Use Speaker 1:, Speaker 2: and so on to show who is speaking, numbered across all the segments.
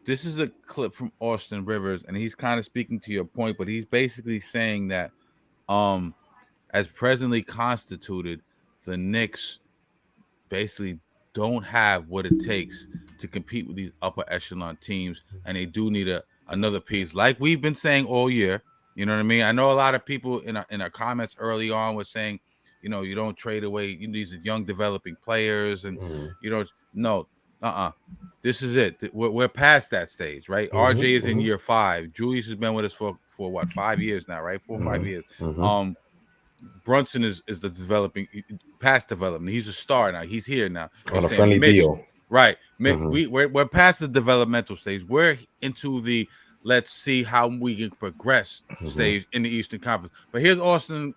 Speaker 1: this is a clip from Austin Rivers, and he's kind of speaking to your point, but he's basically saying that, um, as presently constituted, the Knicks basically don't have what it takes to compete with these upper echelon teams, and they do need another piece, like we've been saying all year. You know what I mean? I know a lot of people in our comments early on were saying, you don't trade away these young developing players, and
Speaker 2: Mm-hmm.
Speaker 1: you don't. No, this is it. We're past that stage, right? RJ is in
Speaker 2: Mm-hmm.
Speaker 1: year 5. Julius has been with us for what, 5 years now, right? 4 or 5 years.
Speaker 2: Mm-hmm.
Speaker 1: Um, Brunson is the developing past development. He's a star now. He's here now. They're
Speaker 2: On a
Speaker 1: saying
Speaker 2: friendly
Speaker 1: Mitch,
Speaker 2: deal.
Speaker 1: right?
Speaker 2: Mm-hmm.
Speaker 1: We're past the developmental stage. We're into the let's see how we can progress
Speaker 2: Mm-hmm.
Speaker 1: stage in the Eastern Conference. But here's Austin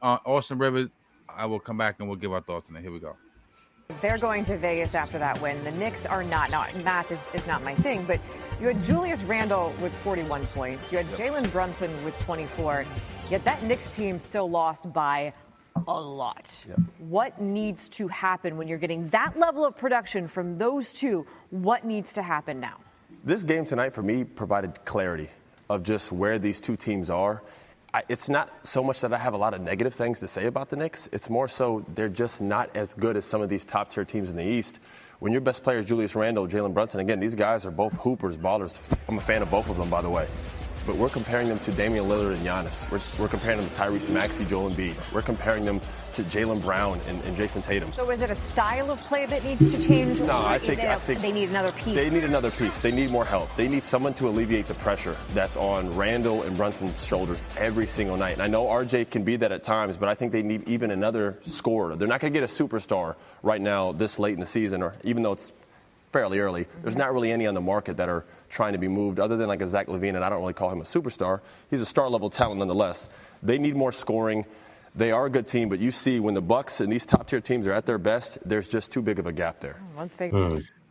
Speaker 1: Rivers. I will come back and we'll give our thoughts on it. Here we go.
Speaker 3: They're going to Vegas after that win. The Knicks are not. Now, math is not my thing, but you had Julius Randle with 41 points. You had Jalen Brunson with 24. Yet that Knicks team still lost by a lot. Yep. What needs to happen when you're getting that level of production from those two? What needs to happen now?
Speaker 4: This game tonight, for me, provided clarity of just where these two teams are. It's not so much that I have a lot of negative things to say about the Knicks. It's more so they're just not as good as some of these top-tier teams in the East. When your best player is Julius Randle, Jalen Brunson, again, these guys are both hoopers, ballers. I'm a fan of both of them, by the way. But we're comparing them to Damian Lillard and Giannis. We're comparing them to Tyrese Maxey, Joel Embiid. We're comparing them to Jaylen Brown and Jason Tatum.
Speaker 3: So is it a style of play that needs to change?
Speaker 4: No, I think
Speaker 3: they need another piece.
Speaker 4: They need another piece. They need more help. They need someone to alleviate the pressure that's on Randall and Brunson's shoulders every single night. And I know RJ can be that at times, but I think they need even another scorer. They're not going to get a superstar right now this late in the season, or even though it's fairly early. There's not really any on the market that are trying to be moved other than like a Zach LaVine, and I don't really call him a superstar. He's a star-level talent nonetheless. They need more scoring. They are a good team, but you see when the Bucks and these top-tier teams are at their best, there's just too big of a gap there.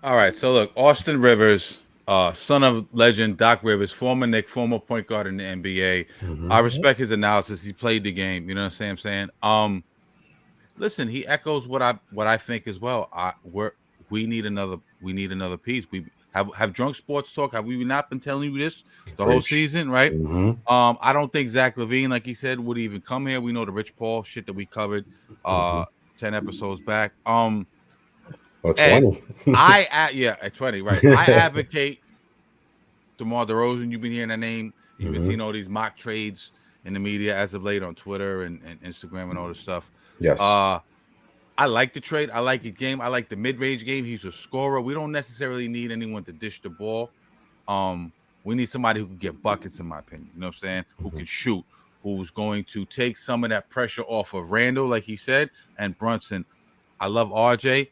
Speaker 1: All right, so look, Austin Rivers, son of legend Doc Rivers, former Knick, former point guard in the NBA.
Speaker 2: Mm-hmm.
Speaker 1: I respect his analysis. He played the game. You know what I'm saying? Listen, he echoes what I think as well. We need another piece. We have drunk sports talk. Have we not been telling you this the whole season, right?
Speaker 2: Mm-hmm.
Speaker 1: I don't think Zach LaVine, like he said, would even come here. We know the Rich Paul shit that we covered 10 episodes back.
Speaker 2: Or 20.
Speaker 1: At 20, right. I advocate DeMar DeRozan. You've been hearing that name. You've been seeing all these mock trades in the media as of late on Twitter and Instagram and all this stuff.
Speaker 2: Yes.
Speaker 1: I like the trade. I like his game. I like the mid-range game. He's a scorer. We don't necessarily need anyone to dish the ball. We need somebody who can get buckets, in my opinion. You know what I'm saying? Who can shoot, who's going to take some of that pressure off of Randall, like he said, and Brunson. I love RJ.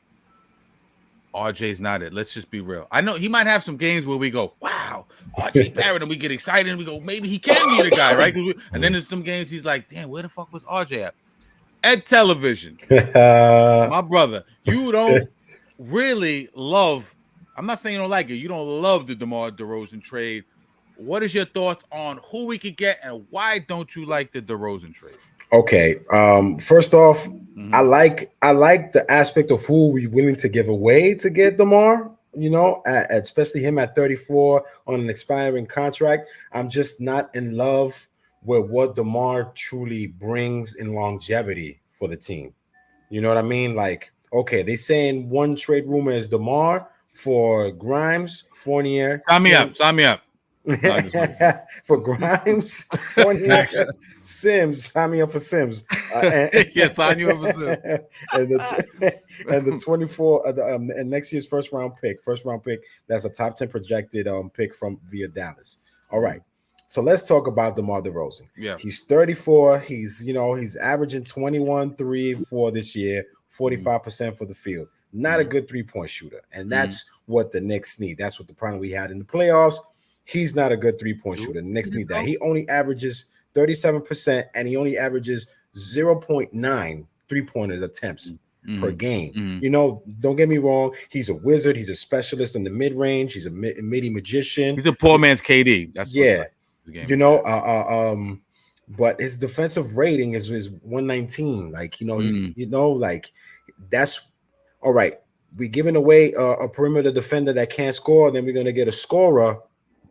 Speaker 1: RJ's not it. Let's just be real. I know he might have some games where we go, wow, RJ Barrett, and we get excited and we go, maybe he can be the guy, right? And then there's some games he's like, damn, where the fuck was RJ at? Ed Television, my brother, you don't really love. I'm not saying you don't like it. You don't love the DeMar DeRozan trade. What is your thoughts on who we could get, and why don't you like the DeRozan trade?
Speaker 2: Okay. First off, I like the aspect of who we're willing to give away to get DeMar. You know, especially him at 34 on an expiring contract. I'm just not in love with what DeMar truly brings in longevity for the team. You know what I mean? Like, okay, they saying one trade rumor is DeMar for Grimes, Fournier.
Speaker 1: Sign me up.
Speaker 2: For Grimes, Fournier, Sims. Sign me up for Sims.
Speaker 1: Sign you up for Sims.
Speaker 2: and the 24 and next year's first round pick. That's a top 10 projected pick from via Dallas. All right. So let's talk about DeMar DeRozan.
Speaker 1: Yeah.
Speaker 2: He's 34. He's averaging 21, 3, 4 this year, 45% for the field. Not a good three-point shooter. And that's what the Knicks need. That's what the problem we had in the playoffs. He's not a good three-point shooter. The Knicks need that. He only averages 37%, and he only averages 0.9 three-pointers attempts per game. You know, don't get me wrong. He's a wizard. He's a specialist in the mid-range. He's a midi magician.
Speaker 1: He's a poor man's KD. That's
Speaker 2: you know, but his defensive rating is 119. Like, you know, he's like that's all right. We're giving away a perimeter defender that can't score, then we're gonna get a scorer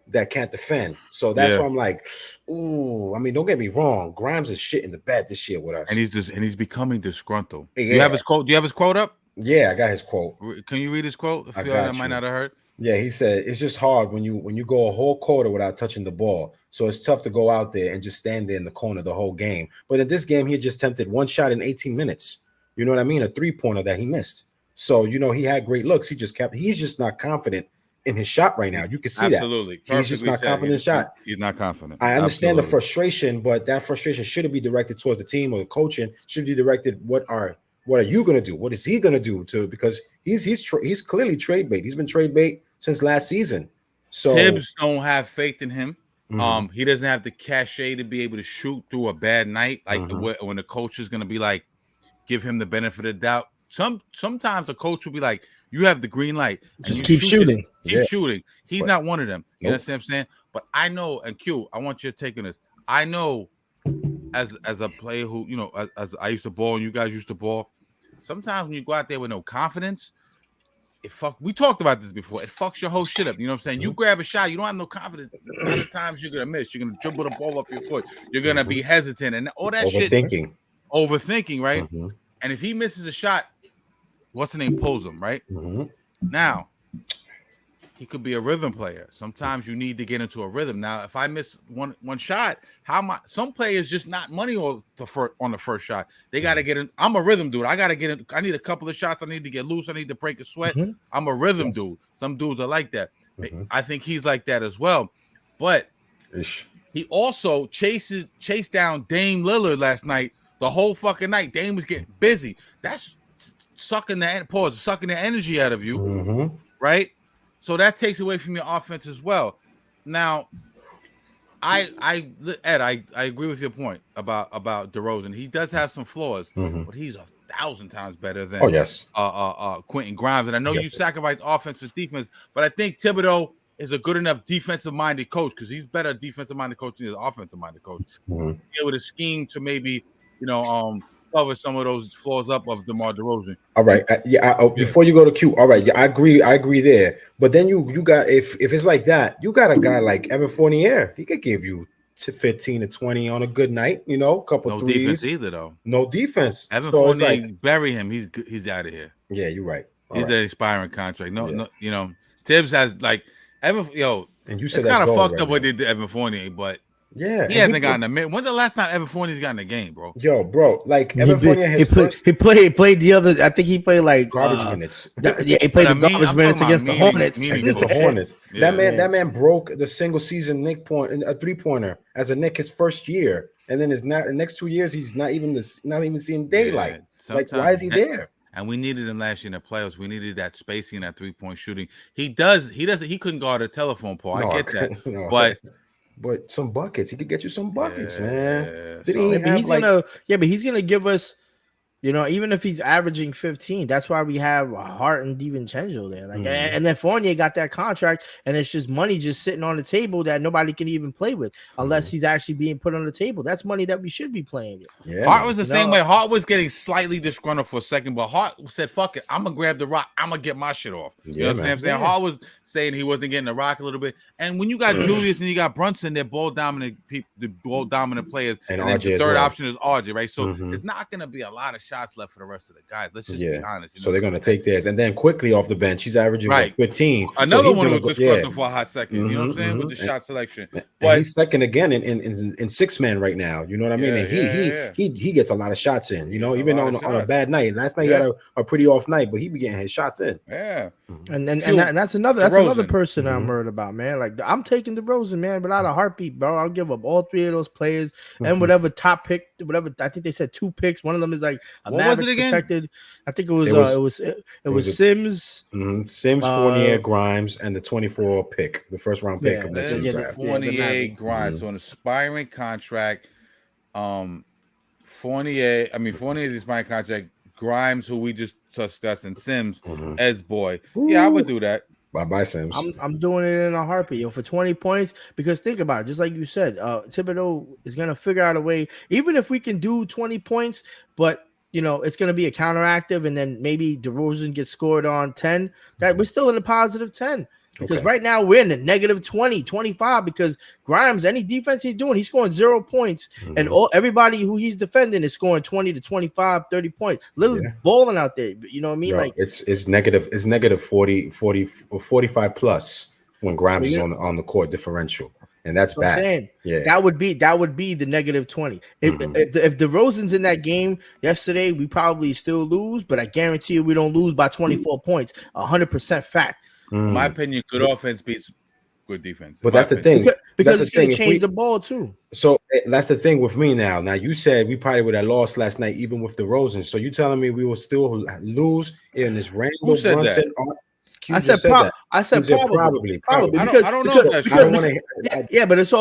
Speaker 2: that can't defend. So that's why I'm like, ooh. I mean, don't get me wrong. Grimes is shit in the bed this year with us,
Speaker 1: and he's becoming disgruntled.
Speaker 2: Yeah.
Speaker 1: Do you have his quote? Do you have his quote up?
Speaker 2: Yeah, I got his quote.
Speaker 1: Can you read his quote?
Speaker 2: I
Speaker 1: feel
Speaker 2: got
Speaker 1: that might not have heard.
Speaker 2: Yeah, he said it's just hard when you go a whole quarter without touching the ball. So it's tough to go out there and just stand there in the corner the whole game. But in this game, he just attempted one shot in 18 minutes. You know what I mean? A 3-pointer that he missed. So, he had great looks. He's just not confident in his shot right now. You can see
Speaker 1: Absolutely.
Speaker 2: that. He's just not confident in his shot.
Speaker 1: He's not confident.
Speaker 2: I understand the frustration, but that frustration shouldn't be directed towards the team or the coaching. Should be directed, what are you going to do? What is he going to do because he's clearly trade bait. He's been trade bait since last season. So
Speaker 1: Tibbs don't have faith in him. He doesn't have the cachet to be able to shoot through a bad night, like when the coach is going to be like, give him the benefit of the doubt. Sometimes a coach will be like, you have the green light, and
Speaker 2: just keep shooting.
Speaker 1: Keep shooting. He's not one of them. You understand what I'm saying? But I know, and Q, I want your take on this. I know, as a player who, as I used to ball and you guys used to ball, sometimes when you go out there with no confidence, we talked about this before. It fucks your whole shit up. You know what I'm saying? You grab a shot, you don't have no confidence. A lot of times you're gonna miss. You're gonna dribble the ball up your foot. You're gonna be hesitant and all that shit. Overthinking, right? And if he misses a shot, what's the name? Pulls him, right? Now, he could be a rhythm player. Sometimes you need to get into a rhythm. Now, if I miss one shot, some players just not money on the first shot. They got to get in. I'm a rhythm dude. I got to get in. I need a couple of shots. I need to get loose. I need to break a sweat. I'm a rhythm dude. Some dudes are like that. I think he's like that as well. But he also chased down Dame Lillard last night. The whole fucking night, Dame was getting busy. That's sucking the energy out of you, right? So that takes away from your offense as well. Now, I agree with your point about DeRozan. He does have some flaws, but he's 1,000 times better than Quentin Grimes. And I know you sacrifice offense for defense, but I think Thibodeau is a good enough defensive-minded coach because he's better defensive-minded coach than he's offensive-minded coach. Be able to scheme to maybe cover some of those flaws up of DeMar DeRozan.
Speaker 2: All right, before you go to Q, all right, I agree there. But then you got if it's like that, you got a guy like Evan Fournier. He could give you 15 to 20 on a good night. Couple
Speaker 1: no
Speaker 2: threes.
Speaker 1: Defense either though.
Speaker 2: No defense.
Speaker 1: Evan Fournier, bury him. He's out of here.
Speaker 2: Yeah, you're right.
Speaker 1: He's an expiring contract. No, Tibbs has like Evan.
Speaker 2: And you said
Speaker 1: it's kind of fucked up what they did to Evan Fournier, but.
Speaker 2: Yeah,
Speaker 1: he hasn't gotten a minute. When's the last time Evan Fournier's gotten a game, bro?
Speaker 2: Yo, bro, like Evan Fournier
Speaker 5: he played the other. I think he played like
Speaker 2: garbage minutes.
Speaker 5: Yeah, he played the garbage minutes against the Hornets.
Speaker 2: Against the Hornets. That man broke the single season Knick point, a 3-pointer as a Knick his first year, and then the next 2 years he's not even seeing daylight. Like, why is he there?
Speaker 1: And we needed him last year in the playoffs. We needed that spacing, that 3-point shooting. He couldn't guard a telephone pole. I get that,
Speaker 2: But some buckets, he could get you some buckets, man.
Speaker 5: He's gonna give us, even if he's averaging 15, that's why we have Hart and DiVincenzo there. Like, and then Fournier got that contract, and it's just money just sitting on the table that nobody can even play with unless he's actually being put on the table. That's money that we should be playing with.
Speaker 2: Yeah,
Speaker 1: Hart was the same way. Hart was getting slightly disgruntled for a second, but Hart said, "Fuck it, I'm gonna grab the rock. I'm gonna get my shit off." You know what I'm saying? Hart was saying he wasn't getting the rock a little bit. And when you got Julius and you got Brunson, they're ball dominant people, the ball dominant players, and then the third option is RJ, right? So it's not gonna be a lot of shots left for the rest of the guys. Let's just be honest.
Speaker 2: So they're gonna take theirs, and then quickly off the bench, he's averaging 15.
Speaker 1: Another one who was disgruntled for a hot second. You know what I'm saying with the shot selection.
Speaker 2: But he's second again in six man right now. You know what I mean? And he gets a lot of shots in. Even on a bad night. Last night he had a pretty off night, but he be getting his shots in.
Speaker 1: Yeah.
Speaker 5: And that's another person I'm worried about, man. Like, I'm taking DeRozan, man, without a heartbeat, bro. I'll give up all 3 of those players and whatever top pick, whatever. I think they said 2 picks. One of them is like a Maverick protected. I think it was Sims.
Speaker 2: Sims, Fournier, Grimes, and the 24 pick, the first round pick of next year's draft.
Speaker 1: Fournier, Grimes, so an aspiring contract. Fournier is expiring contract. Grimes, who we just discussed, and Sims, Ed's boy. Yeah, I would do that.
Speaker 2: Bye, Sims.
Speaker 5: I'm doing it in a heartbeat, for 20 points. Because think about it, just like you said, Thibodeau is gonna figure out a way. Even if we can do 20 points, but it's gonna be a counteractive, and then maybe DeRozan gets scored on 10. That we're still in a positive 10. Because right now we're in the negative 20, 25 because Grimes, any defense he's doing, he's scoring 0 points. And everybody who he's defending is scoring 20 to 25, 30 points. Literally balling out there. You know what I mean?
Speaker 2: Like it's negative 40 or 45 plus when Grimes is on the court differential. And that's bad. Yeah,
Speaker 5: that would be the negative 20. If DeRozan's in that game yesterday, we probably still lose, but I guarantee you we don't lose by 24 points. 100% fact.
Speaker 1: In my opinion, good offense beats good defense.
Speaker 2: But that's the thing.
Speaker 5: Because it's going to change the ball too.
Speaker 2: So that's the thing with me now. Now you said we probably would have lost last night, even with DeRozan. So you telling me we will still lose in this Randall Brunson?
Speaker 5: I said probably.
Speaker 1: I don't know.
Speaker 5: But it's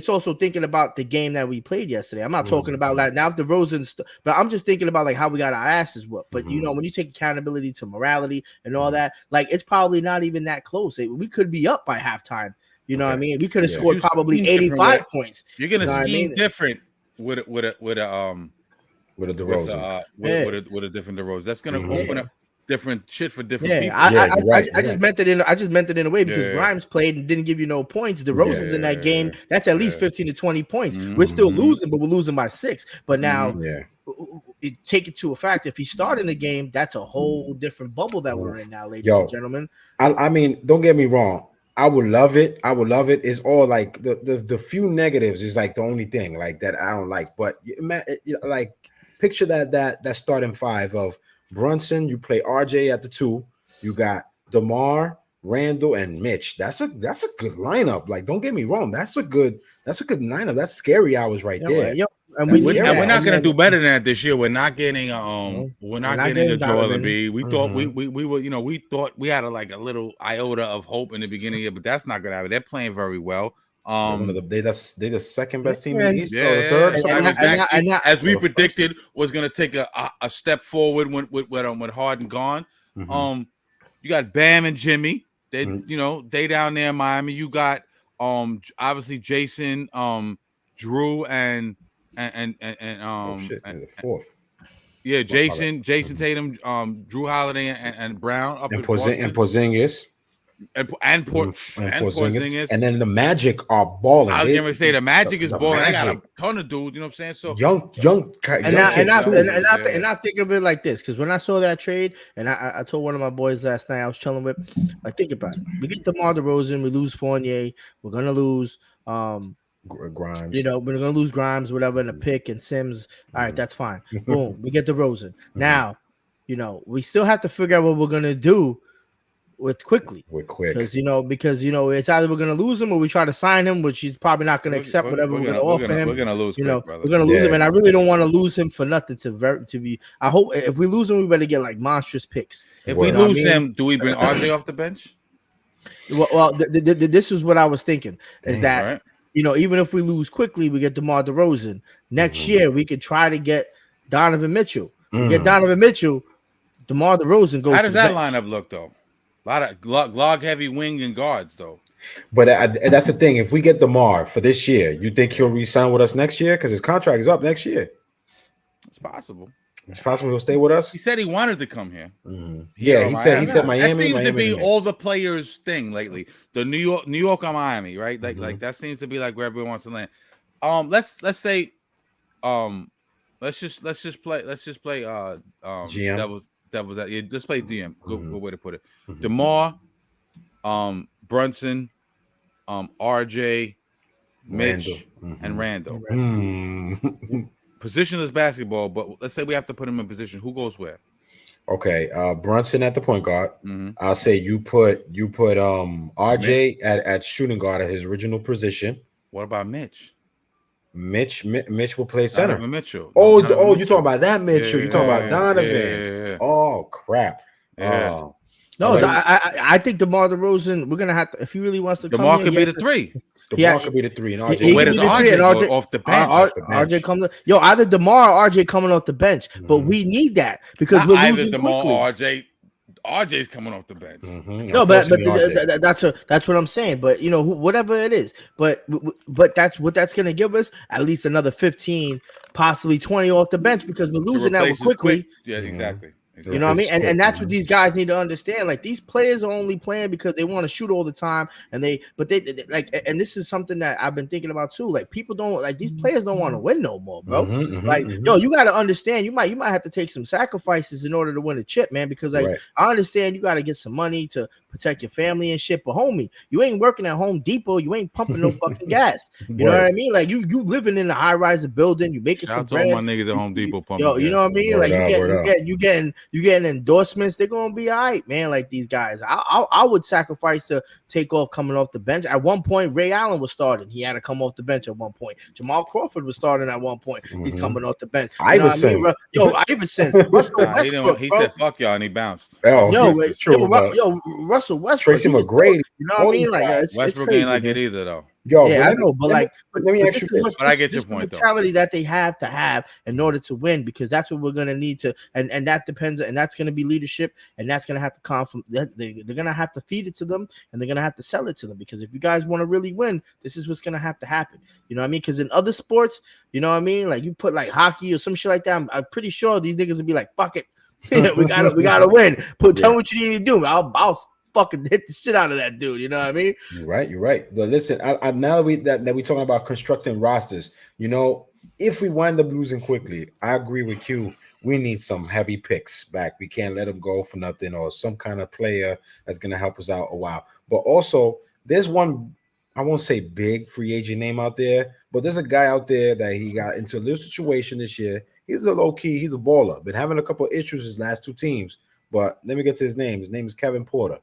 Speaker 5: also thinking about the game that we played yesterday. I'm not talking about that now. If the DeRozan, but I'm just thinking about like how we got our asses whooped. But you know, when you take accountability to morality and all that, like it's probably not even that close. We could be up by halftime. You know what I mean? We could have scored probably 85 points.
Speaker 1: You're gonna scheme different with a DeRozan. With a different DeRozan. That's gonna open up different shit for different people.
Speaker 5: I just meant it in a way because Grimes played and didn't give you no points. DeRozan's in that game. That's at least 15 to 20 points. We're still losing, but we're losing by 6. But now take it to a fact. If he started the game, that's a whole different bubble that we're in now, ladies and gentlemen.
Speaker 2: I mean, don't get me wrong. I would love it. It's all like the few negatives is like the only thing like that I don't like. But like picture that starting 5 of Brunson, you play RJ at the 2. You got DeMar, Randall, and Mitch. That's a good lineup. Like, don't get me wrong. That's a good lineup. That's scary hours right there.
Speaker 1: And we're not gonna do better than that this year. We're not getting a Joel Embiid. We thought we were, we thought we had a little iota of hope in the beginning of the year, but that's not gonna happen. They're playing very well.
Speaker 2: They're the second best team in the East, or the third.
Speaker 1: As we predicted, was going to take a step forward with Harden gone. You got Bam and Jimmy. They they down there in Miami. You got obviously Jason, Drew, and
Speaker 2: the fourth.
Speaker 1: Yeah, Jason Tatum, Drew Holiday, and Brown up
Speaker 2: and Porzingis.
Speaker 1: And Porzingis.
Speaker 2: And then the Magic are balling.
Speaker 1: I was going to say the Magic is balling. I got a ton of dudes, you know what I'm saying? So
Speaker 2: young
Speaker 5: and I think of it like this, because when I saw that trade, and I told one of my boys last night I was chilling with, like, think about it. We get DeMar DeRozan, we lose Fournier, we're gonna lose
Speaker 2: Grimes.
Speaker 5: We're gonna lose Grimes, whatever, and a pick and Sims. All right, that's fine. Boom, we get DeRozan. Now, we still have to figure out what we're gonna do quickly. Because it's either we're gonna lose him or we try to sign him, which he's probably not gonna accept whatever we're gonna offer him.
Speaker 1: We're gonna lose
Speaker 5: we're gonna lose him, and I really don't want to lose him for nothing. To be, I hope if we lose him, we better get like monstrous picks.
Speaker 1: If we lose him, do we bring RJ off the bench?
Speaker 5: Well, this is what I was thinking, is that even if we lose quickly, we get DeMar DeRozan next year. We could try to get Donovan Mitchell. Get Donovan Mitchell. DeMar DeRozan goes.
Speaker 1: How does that lineup look though? A lot of log heavy wing and guards though.
Speaker 2: But that's the thing. If we get DeMar for this year, you think he'll re-sign with us next year? Because his contract is up next year.
Speaker 1: It's possible.
Speaker 2: It's possible he'll stay with us.
Speaker 1: He said he wanted to come here.
Speaker 2: Yeah, he said Miami.
Speaker 1: That seems
Speaker 2: Miami
Speaker 1: to be all the players' thing lately. The New York or Miami, right? Like that seems to be like where everyone wants to land. Let's say let's just play
Speaker 2: GM.
Speaker 1: Devil's that. Yeah, let's play DM. Good way to put it. DeMar, Brunson, RJ, Mitch, and Randall. Positionless basketball, but let's say we have to put him in position. Who goes where?
Speaker 2: Okay, Brunson at the point guard. I'll say you put RJ at shooting guard at his original position.
Speaker 1: What about Mitch?
Speaker 2: Mitch will play center.
Speaker 1: Donovan Mitchell.
Speaker 2: You talking about that Mitchell? You talking about Donovan?
Speaker 1: Yeah.
Speaker 2: Oh crap!
Speaker 1: Yeah.
Speaker 5: I think DeMar DeRozan. We're gonna have to, if he really wants to.
Speaker 1: DeMar could be the 3.
Speaker 2: DeMar could be the 3, and RJ.
Speaker 1: Where does RJ go off the bench?
Speaker 5: RJ comes. Either DeMar or RJ coming off the bench, but we need that because we're losing
Speaker 1: either DeMar
Speaker 5: quickly.
Speaker 1: or RJ. RJ's coming off the bench.
Speaker 5: No, but that's what I'm saying. But whatever it is, but that's what that's gonna give us at least another 15, possibly 20 off the bench because we're losing that quickly.
Speaker 1: Yeah, exactly. Exactly.
Speaker 5: You know what I mean? And that's what these guys need to understand. Like, these players are only playing because they want to shoot all the time, and they like, and this is something that I've been thinking about too. Like, people don't like, these players don't want to win no more, bro. Yo, you got to understand, you might have to take some sacrifices in order to win a chip, man. Because like, I understand you got to get some money to protect your family and shit, but homie, you ain't working at Home Depot, you ain't pumping no fucking gas. You know what I mean? Like, you living in a high-rise building, you making some bread.
Speaker 1: All my niggas at Home Depot pumping
Speaker 5: Yo, you know what I mean? Like, you getting endorsements. They're gonna be all right, man. Like, these guys, I would sacrifice to take off coming off the bench. At one point, Ray Allen was starting. He had to come off the bench at one point. Jamal Crawford was starting at one point. He's coming off the bench.
Speaker 2: Iverson.
Speaker 5: Iverson. Russell Westbrook.
Speaker 1: He said, "Fuck y'all," and he bounced.
Speaker 5: Russell Westbrook.
Speaker 2: Tracy McGrady.
Speaker 5: You know what I mean? Like,
Speaker 1: Westbrook ain't like it either, though.
Speaker 5: I know, but like,
Speaker 2: let me ask you this.
Speaker 1: But I get your point,
Speaker 5: though. Mentality that they have to have in order to win, because that's what we're gonna need to, and that depends, and that's gonna be leadership, and that's gonna have to come from. They're gonna have to feed it to them, and they're gonna have to sell it to them. Because if you guys want to really win, this is what's gonna have to happen. You know what I mean? Because in other sports, you know what I mean, like, you put like hockey or some shit like that, I'm pretty sure these niggas would be like, "Fuck it, we gotta win. Tell me what you need to do. I'll fucking hit the shit out of that dude." You know what I mean?
Speaker 2: You're right. But listen, I now that we talking about constructing rosters, you know, if we wind up losing quickly, I agree with you. We need some heavy picks back. We can't let them go for nothing, or some kind of player that's gonna help us out a while. But also, there's one, I won't say big free agent name out there, but there's a guy out there that he got into a little situation this year. He's a low key, he's a baller. Been having a couple of issues his last two teams. But let me get to his name. His name is Kevin Porter.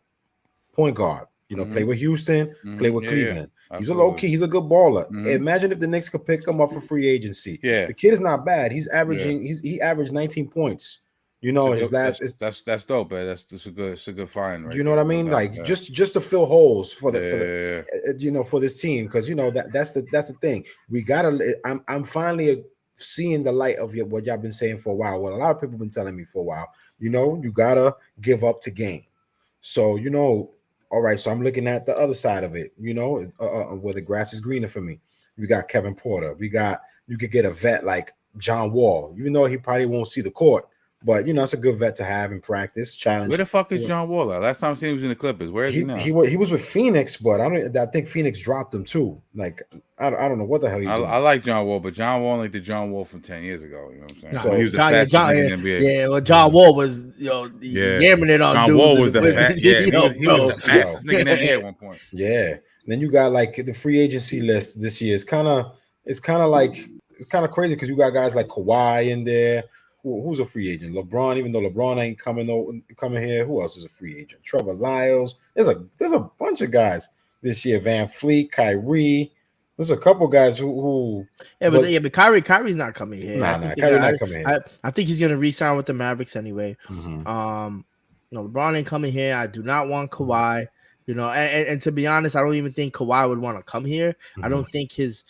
Speaker 2: Point guard, you know, play with Houston, play with Cleveland. He's a low key, he's a good baller. Imagine if the Knicks could pick him up for free agency. The kid is not bad. He's averaging, he averaged 19 points. You know, his last
Speaker 1: that's dope, man. It's a good find, right?
Speaker 2: You know what I mean? Like, just to fill holes for the you know, for this team, because you know that's the thing. We gotta. I'm finally seeing the light of what y'all been saying for a while. What a lot of people been telling me for a while. You know, you gotta give up to gain. So you know. All right, so I'm looking at the other side of it, you know, where the grass is greener for me. We got Kevin Porter. You could get a vet like John Wall, even though he probably won't see the court. But, you know, it's a good vet to have in practice. Challenge.
Speaker 1: Where the fuck is John Wall at? Last time I seen him, he was in the Clippers. Where is he now?
Speaker 2: He was with Phoenix, but I think Phoenix dropped him too. Like, I don't know what the hell he's doing.
Speaker 1: I like John Wall, but John Wall ain't the John Wall from 10 years ago. You know what I'm saying?
Speaker 5: No,
Speaker 1: so he was the fastest nigga in the NBA.
Speaker 5: Yeah, well, John Wall was, yamming it on.
Speaker 1: John Wall was the fastest. Yeah, he was the fastest nigga in the NBA at one point.
Speaker 2: Yeah. And then you got like the free agency list this year. It's kind of crazy because you got guys like Kawhi in there. Who's a free agent? LeBron, even though LeBron ain't coming here. Who else is a free agent? Trevor Lyles. There's a bunch of guys this year. Van Fleet, Kyrie. There's a couple guys who.
Speaker 5: But Kyrie's not coming here.
Speaker 2: Kyrie's not coming here.
Speaker 5: I think he's gonna re-sign with the Mavericks anyway. LeBron ain't coming here. I do not want Kawhi. You know, and to be honest, I don't even think Kawhi would want to come here. I don't think his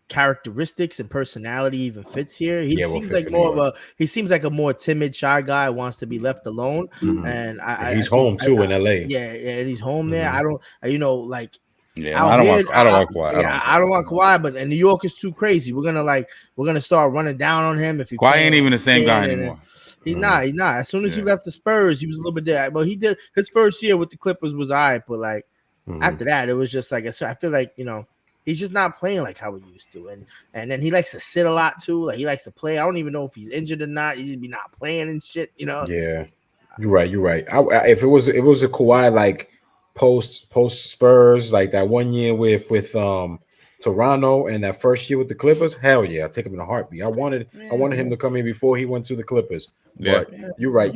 Speaker 5: characteristics and personality even fits here. He seems like a more timid, shy guy, wants to be left alone. And
Speaker 2: he's home too in LA.
Speaker 5: And he's home there. I don't want
Speaker 1: Kawhi.
Speaker 5: I don't want Kawhi, but in New York is too crazy. We're gonna start running down on him if he
Speaker 1: Kawhi ain't even the same guy anymore.
Speaker 5: He's not. As soon as he left the Spurs, he was a little bit there. But he did his first year with the Clippers was all right, but like after that, it was just like I feel like, you know, he's just not playing like how he used to, and then he likes to sit a lot too. Like, he likes to play. I don't even know if he's injured or not. He just be not playing and shit, you know.
Speaker 2: Yeah, you're right. If it was a Kawhi like post Spurs, like that 1 year with Toronto and that first year with the Clippers, hell yeah, I'll take him in a heartbeat. I wanted him to come in before he went to the Clippers. But you're right.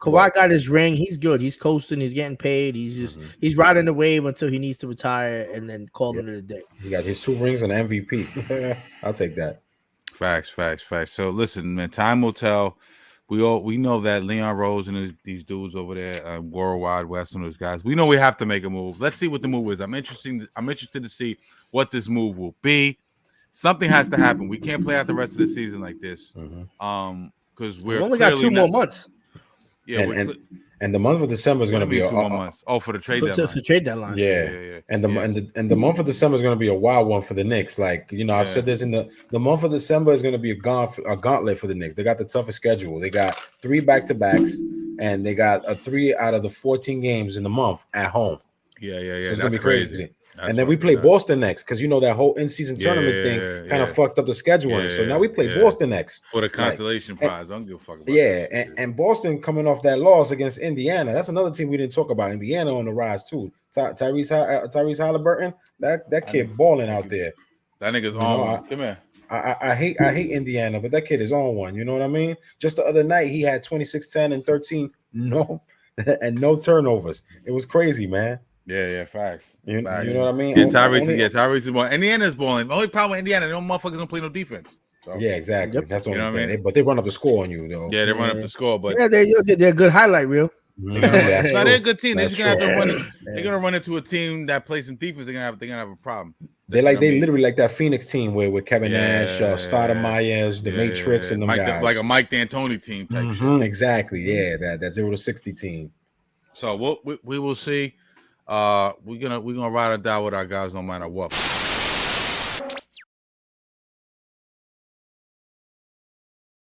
Speaker 5: Kawhi got his ring. He's good. He's coasting. He's getting paid. He's just he's riding the wave until he needs to retire and then call it a day.
Speaker 2: He got his 2 rings and MVP. I'll take that.
Speaker 1: Facts. So listen, man, time will tell. We know that Leon Rose and these dudes over there, Worldwide West and those guys. We know we have to make a move. Let's see what the move is. I'm interested to see what this move will be. Something has to happen. We can't play out the rest of the season like this. Because we've
Speaker 5: only got 2 more months.
Speaker 1: Yeah,
Speaker 2: And the month of December is going to be
Speaker 1: 2 more months. Oh, for the trade deadline.
Speaker 5: For trade deadline.
Speaker 2: Yeah. And the month of December is going to be a wild one for the Knicks. Like, you know, I said this in the month of December is going to be a gauntlet for the Knicks. They got the toughest schedule. They got 3 back-to-backs, and they got 3 out of the 14 games in the month at home.
Speaker 1: Yeah.
Speaker 2: So
Speaker 1: it's
Speaker 2: going to be crazy.
Speaker 1: That's
Speaker 2: and then we play Boston next because you know that whole in-season tournament thing kind of fucked up the scheduling. So now we play Boston next
Speaker 1: for the consolation prize. Don't give a fuck about
Speaker 2: that. And Boston coming off that loss against Indiana. That's another team we didn't talk about. Indiana on the rise too. Tyrese Halliburton, that kid balling out there.
Speaker 1: That nigga's on. Come here.
Speaker 2: I hate Indiana, but that kid is on one. You know what I mean? Just the other night he had 26, 10, and 13. No turnovers. It was crazy, man.
Speaker 1: Yeah, facts.
Speaker 2: You know what I mean?
Speaker 1: Yeah, Tyrese is balling. Indiana's balling. The only problem with Indiana, no motherfuckers don't play no defense. So.
Speaker 2: Yeah, exactly.
Speaker 5: Yep.
Speaker 2: That's the
Speaker 1: only
Speaker 2: thing.
Speaker 1: I mean?
Speaker 2: But they run up the score on you, though.
Speaker 1: Yeah, they run up the score, but
Speaker 5: they're a good highlight reel.
Speaker 1: They're a good team. They're just gonna have to run. They're gonna run into a team that plays some defense. They're gonna have a problem.
Speaker 2: They literally like that Phoenix team with Kevin Nash, Stoudemire, the Matrix, and them guys.
Speaker 1: Like a Mike D'Antoni team type shit.
Speaker 2: Exactly. Yeah, that 0 to 60 team.
Speaker 1: So we will see. We're gonna ride or die with our guys no matter what.